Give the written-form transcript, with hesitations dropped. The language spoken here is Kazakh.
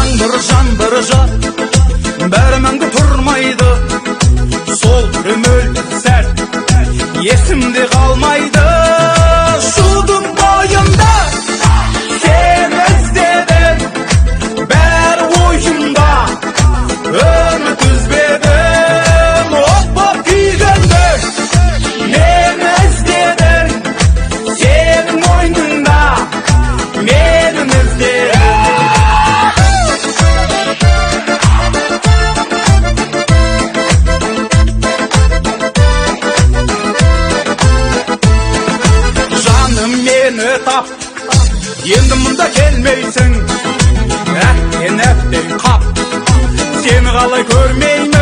жаңбыр жат бәріміңді тұрмайды, сол үміл сәт есімде қалмайды. Шудың бойында сен іздедің, бәрі ойымда үміт үзбедің. От боп күйгенде мені іздедің, сенің мойныңда менің іздедің. Мені тап, енді мұнда келмейсің, әттен қап, сені қалай көрмеймін.